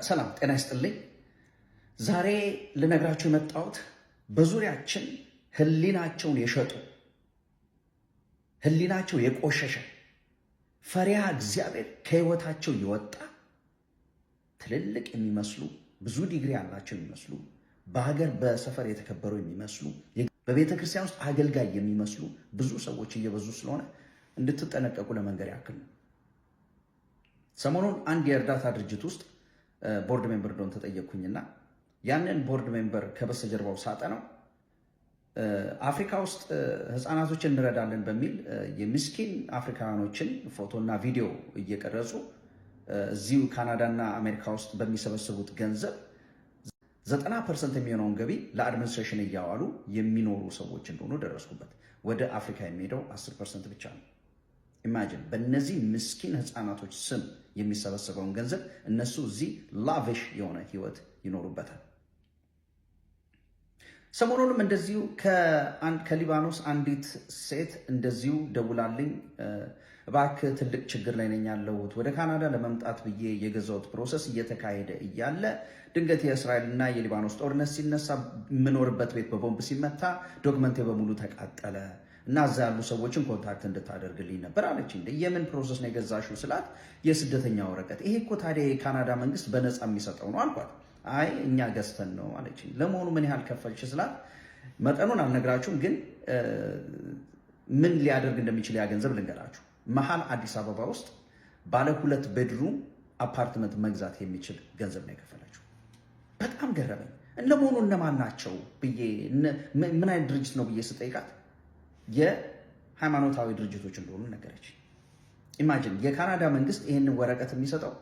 ሰላም ጤና ይስጥልኝ። ዛሬ ልነግራችሁ የመጣሁት በዙሪያችን ህሊናቸውን የሸጡ ህሊናቸው የቆሸሸ ፈሪሃ እግዚአብሔር ከህይወታቸው የወጣ ትልልቅ የሚመስሉ ብዙ ዲግሪ ያላቸው የሚመስሉ በሀገር በሰፈር የተከበሩ የሚመስሉ በቤተ ክርስቲያን ውስጥ አገልጋይ የሚመስሉ ብዙ ሰዎች እየበዙ ስለሆነ እንድትጠነቀቁ ለመንገር ያክል ነው። ሰሞኑን አንድ የእርዳታ ድርጅት ውስጥ ቦርድ ሜምበር እንደሆነ ተጠየቅኩኝና ያንን ቦርድ ሜምበር ከበስተጀርባው ሳጠነው አፍሪካ ውስጥ ህፃናቶችን እንረዳለን በሚል የምስኪን አፍሪካኖችን ፎቶና ቪዲዮ እየቀረጹ እዚሁ ካናዳና አሜሪካ ውስጥ በሚሰበስቡት ገንዘብ 90% የሚሆነውን ገቢ ለአድሚኒስትሬሽን እያዋሉ የሚኖሩ ሰዎች እንደሆኑ ደረስኩበት። ወደ አፍሪካ የሚሄደው 10% ብቻ ነው። ኢማጂን፣ በእነዚህ ምስኪን ህፃናቶች ስም የሚሰበሰበውን ገንዘብ እነሱ እዚህ ላቪሽ የሆነ ህይወት ይኖሩበታል። ሰሞኑንም እንደዚሁ ከሊባኖስ አንዲት ሴት እንደዚሁ ደውላልኝ፣ እባክህ ትልቅ ችግር ላይ ነኝ ያለሁት፣ ወደ ካናዳ ለመምጣት ብዬ የገዛሁት ፕሮሰስ እየተካሄደ እያለ ድንገት የእስራኤልና የሊባኖስ ጦርነት ሲነሳ የምኖርበት ቤት በቦምብ ሲመታ ዶክመንቴ በሙሉ ተቃጠለ እና እዛ ያሉ ሰዎችን ኮንታክት እንድታደርግልኝ ነበር አለች። እንደ የምን ፕሮሰስ ነው የገዛሽው ስላት የስደተኛ ወረቀት። ይሄ እኮ ታዲያ የካናዳ መንግስት በነፃ የሚሰጠው ነው አልኳት። አይ እኛ ገዝተን ነው አለች። ለመሆኑ ምን ያህል ከፈልሽ ስላት መጠኑን አልነግራችሁም፣ ግን ምን ሊያደርግ እንደሚችል ያ ገንዘብ ልንገራችሁ። መሀል አዲስ አበባ ውስጥ ባለ 2 ቤድሩም አፓርትመንት መግዛት የሚችል ገንዘብ ነው የከፈለችው። በጣም ገረመኝ። ለመሆኑ እነማን ናቸው ብዬ ምን አይነት ድርጅት ነው ብዬ ስጠይቃት የሃይማኖታዊ ድርጅቶች እንደሆኑ ነገረች። ኢማጂን፣ የካናዳ መንግስት ይህንን ወረቀት የሚሰጠው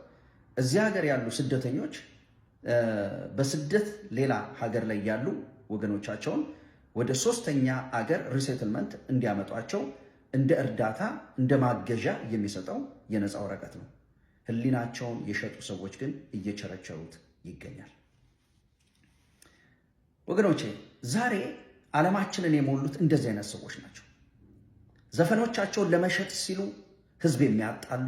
እዚህ ሀገር ያሉ ስደተኞች በስደት ሌላ ሀገር ላይ ያሉ ወገኖቻቸውን ወደ 3ኛ አገር ሪሴትልመንት እንዲያመጧቸው እንደ እርዳታ እንደ ማገዣ የሚሰጠው የነፃ ወረቀት ነው። ህሊናቸውን የሸጡ ሰዎች ግን እየቸረቸሩት ይገኛል። ወገኖቼ፣ ዛሬ ዓለማችንን የሞሉት እንደዚህ አይነት ሰዎች ናቸው። ዘፈኖቻቸውን ለመሸጥ ሲሉ ህዝብ የሚያጣሉ፣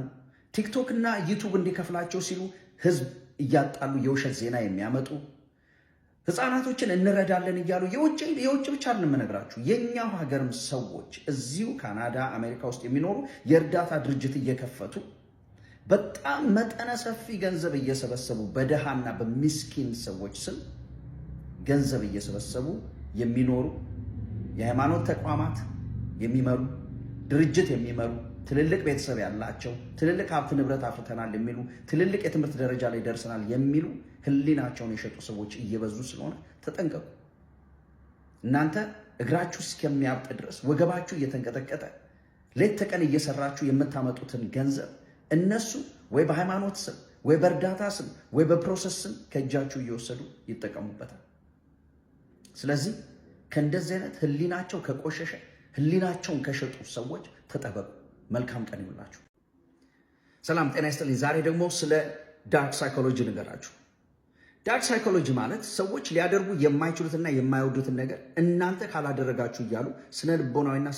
ቲክቶክ እና ዩቱብ እንዲከፍላቸው ሲሉ ህዝብ እያጣሉ የውሸት ዜና የሚያመጡ፣ ህፃናቶችን እንረዳለን እያሉ የውጭ ብቻ የምነግራችሁ የኛው ሀገርም ሰዎች እዚሁ ካናዳ አሜሪካ ውስጥ የሚኖሩ የእርዳታ ድርጅት እየከፈቱ በጣም መጠነ ሰፊ ገንዘብ እየሰበሰቡ በደሃና በሚስኪን ሰዎች ስም ገንዘብ እየሰበሰቡ የሚኖሩ የሃይማኖት ተቋማት የሚመሩ ድርጅት የሚመሩ ትልልቅ ቤተሰብ ያላቸው ትልልቅ ሀብት ንብረት አፍርተናል የሚሉ ትልልቅ የትምህርት ደረጃ ላይ ደርሰናል የሚሉ ህሊናቸውን የሸጡ ሰዎች እየበዙ ስለሆነ ተጠንቀቁ። እናንተ እግራችሁ እስከሚያብጥ ድረስ ወገባችሁ እየተንቀጠቀጠ ሌት ተቀን እየሰራችሁ የምታመጡትን ገንዘብ እነሱ ወይ በሃይማኖት ስም ወይ በእርዳታ ስም ወይ በፕሮሰስ ስም ከእጃችሁ እየወሰዱ ይጠቀሙበታል። ስለዚህ ከእንደዚህ አይነት ህሊናቸው ከቆሸሸ ህሊናቸውን ከሸጡ ሰዎች ተጠበቁ። መልካም ቀን ይሁንላችሁ። ሰላም ጤና ይስጥልኝ። ዛሬ ደግሞ ስለ ዳርክ ሳይኮሎጂ ንገራችሁ። ዳርክ ሳይኮሎጂ ማለት ሰዎች ሊያደርጉ የማይችሉትና የማይወዱትን ነገር እናንተ ካላደረጋችሁ እያሉ ስነ ልቦናዊና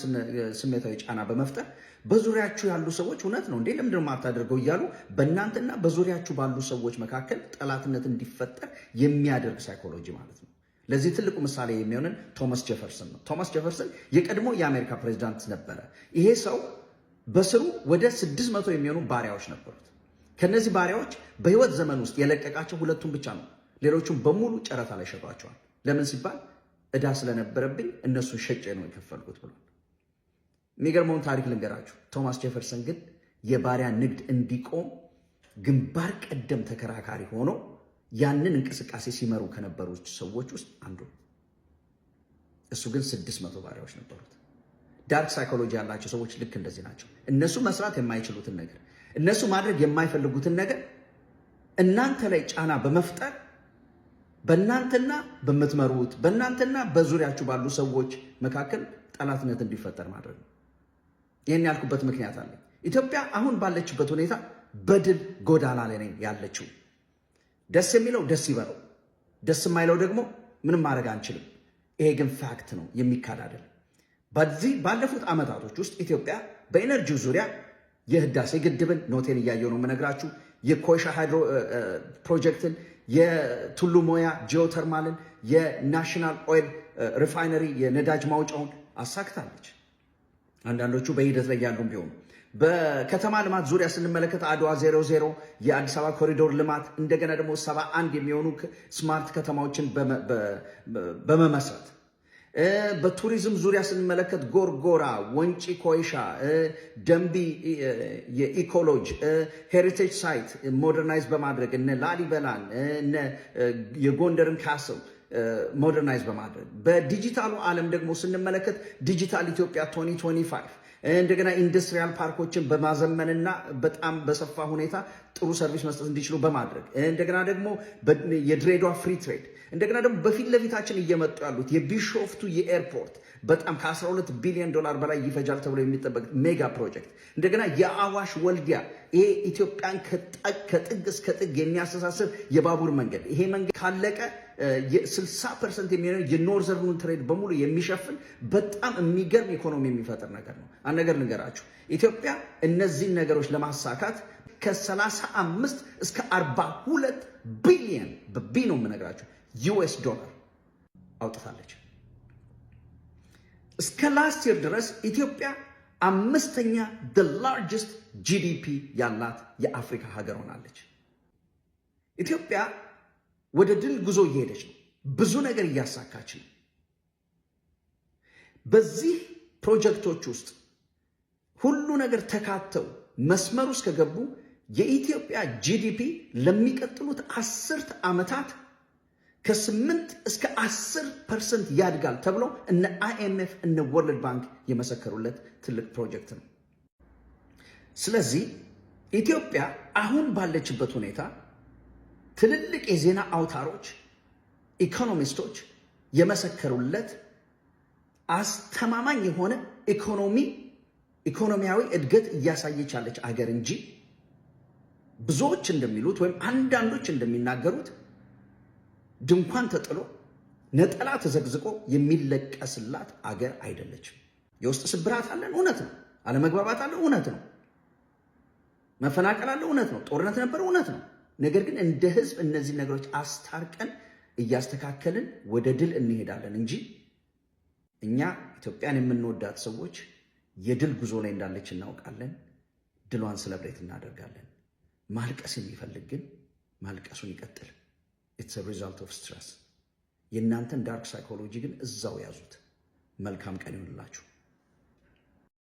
ስሜታዊ ጫና በመፍጠር በዙሪያችሁ ያሉ ሰዎች እውነት ነው እንዴ ለምንድን ነው የማታደርገው እያሉ በእናንተና በዙሪያችሁ ባሉ ሰዎች መካከል ጠላትነት እንዲፈጠር የሚያደርግ ሳይኮሎጂ ማለት ነው። ለዚህ ትልቁ ምሳሌ የሚሆንን ቶማስ ጄፈርሰን ነው። ቶማስ ጄፈርሰን የቀድሞ የአሜሪካ ፕሬዚዳንት ነበረ። ይሄ ሰው በስሩ ወደ 600 የሚሆኑ ባሪያዎች ነበሩት። ከነዚህ ባሪያዎች በህይወት ዘመን ውስጥ የለቀቃቸው 2ቱን ብቻ ነው። ሌሎቹም በሙሉ ጨረታ ላይ ሸጧቸዋል። ለምን ሲባል ዕዳ ስለነበረብኝ እነሱን ሸጬ ነው የከፈልኩት ብሏል። የሚገርመውን ታሪክ ልንገራችሁ። ቶማስ ጄፈርሰን ግን የባሪያ ንግድ እንዲቆም ግንባር ቀደም ተከራካሪ ሆኖ ያንን እንቅስቃሴ ሲመሩ ከነበሩ ሰዎች ውስጥ አንዱ። እሱ ግን 600 ባሪያዎች ነበሩት። ዳርክ ሳይኮሎጂ ያላቸው ሰዎች ልክ እንደዚህ ናቸው። እነሱ መስራት የማይችሉትን ነገር፣ እነሱ ማድረግ የማይፈልጉትን ነገር እናንተ ላይ ጫና በመፍጠር በእናንተና በምትመሩት በእናንተና በዙሪያችሁ ባሉ ሰዎች መካከል ጠላትነት እንዲፈጠር ማድረግ ነው። ይህን ያልኩበት ምክንያት አለ። ኢትዮጵያ አሁን ባለችበት ሁኔታ በድል ጎዳና ላይ ነኝ ያለችው። ደስ የሚለው ደስ ይበለው፣ ደስ የማይለው ደግሞ ምንም ማድረግ አንችልም። ይሄ ግን ፋክት ነው፣ የሚካድ አይደለም። በዚህ ባለፉት ዓመታቶች ውስጥ ኢትዮጵያ በኢነርጂው ዙሪያ የህዳሴ ግድብን ኖቴን እያየው ነው የምነግራችሁ። የኮይሻ ሃይድሮ ፕሮጀክትን፣ የቱሉ ሞያ ጂኦተርማልን፣ የናሽናል ኦይል ሪፋይነሪ የነዳጅ ማውጫውን አሳክታለች። አንዳንዶቹ በሂደት ላይ ያሉም ቢሆኑ በከተማ ልማት ዙሪያ ስንመለከት አድዋ 00 የአዲስ አበባ ኮሪዶር ልማት እንደገና ደግሞ 71 የሚሆኑ ስማርት ከተማዎችን በመመስረት በቱሪዝም ዙሪያ ስንመለከት ጎርጎራ፣ ወንጪ፣ ኮይሻ፣ ደንቢ የኢኮሎጂ ሄሪቴጅ ሳይት ሞደርናይዝ በማድረግ እነ ላሊበላን እነ የጎንደርን ካስል ሞደርናይዝ በማድረግ በዲጂታሉ ዓለም ደግሞ ስንመለከት ዲጂታል ኢትዮጵያ 2025 እንደገና ኢንዱስትሪያል ፓርኮችን በማዘመንና በጣም በሰፋ ሁኔታ ጥሩ ሰርቪስ መስጠት እንዲችሉ በማድረግ እንደገና ደግሞ የድሬዳዋ ፍሪ ትሬድ እንደገና ደግሞ በፊት ለፊታችን እየመጡ ያሉት የቢሾፍቱ የኤርፖርት በጣም ከ12 ቢሊዮን ዶላር በላይ ይፈጃል ተብሎ የሚጠበቅ ሜጋ ፕሮጀክት እንደገና የአዋሽ ወልዲያ ይሄ ኢትዮጵያን ከጥግ እስከ ጥግ የሚያስተሳስር የባቡር መንገድ ይሄ መንገድ ካለቀ የ60% የሚሆነው የኖርዘርኑን ትሬድ በሙሉ የሚሸፍን በጣም የሚገርም ኢኮኖሚ የሚፈጥር ነገር ነው። አንድ ነገር ንገራችሁ፣ ኢትዮጵያ እነዚህን ነገሮች ለማሳካት ከ35 እስከ 42 ቢሊዮን በቢ ነው የምነግራችሁ ዩኤስ ዶላር አውጥታለች። እስከ ላስት ይር ድረስ ኢትዮጵያ 5ኛ the largest GDP ያላት የአፍሪካ ሀገር ሆናለች። ኢትዮጵያ ወደ ድል ጉዞ እየሄደች ነው። ብዙ ነገር እያሳካች ነው። በዚህ ፕሮጀክቶች ውስጥ ሁሉ ነገር ተካተው መስመር ውስጥ ከገቡ የኢትዮጵያ ጂዲፒ ለሚቀጥሉት 10 ዓመታት ከ8 እስከ 10% ያድጋል ተብሎ እነ IMF እነ ወርልድ ባንክ የመሰከሩለት ትልቅ ፕሮጀክት ነው። ስለዚህ ኢትዮጵያ አሁን ባለችበት ሁኔታ ትልልቅ የዜና አውታሮች ኢኮኖሚስቶች የመሰከሩለት አስተማማኝ የሆነ ኢኮኖሚያዊ እድገት እያሳየች ያለች አገር እንጂ ብዙዎች እንደሚሉት ወይም አንዳንዶች እንደሚናገሩት ድንኳን ተጥሎ ነጠላ ተዘግዝቆ የሚለቀስላት አገር አይደለችም። የውስጥ ስብራት አለን፣ እውነት ነው። አለመግባባት አለ፣ እውነት ነው። መፈናቀል አለ፣ እውነት ነው። ጦርነት ነበር፣ እውነት ነው። ነገር ግን እንደ ህዝብ እነዚህ ነገሮች አስታርቀን እያስተካከልን ወደ ድል እንሄዳለን እንጂ እኛ ኢትዮጵያን የምንወዳት ሰዎች የድል ጉዞ ላይ እንዳለች እናውቃለን። ድሏን ሰለብሬት እናደርጋለን። ማልቀስ የሚፈልግ ግን ማልቀሱን ይቀጥል። ኢትስ አ ሪዛልት ኦፍ ስትረስ። የእናንተን ዳርክ ሳይኮሎጂ ግን እዛው ያዙት። መልካም ቀን ይሁንላችሁ።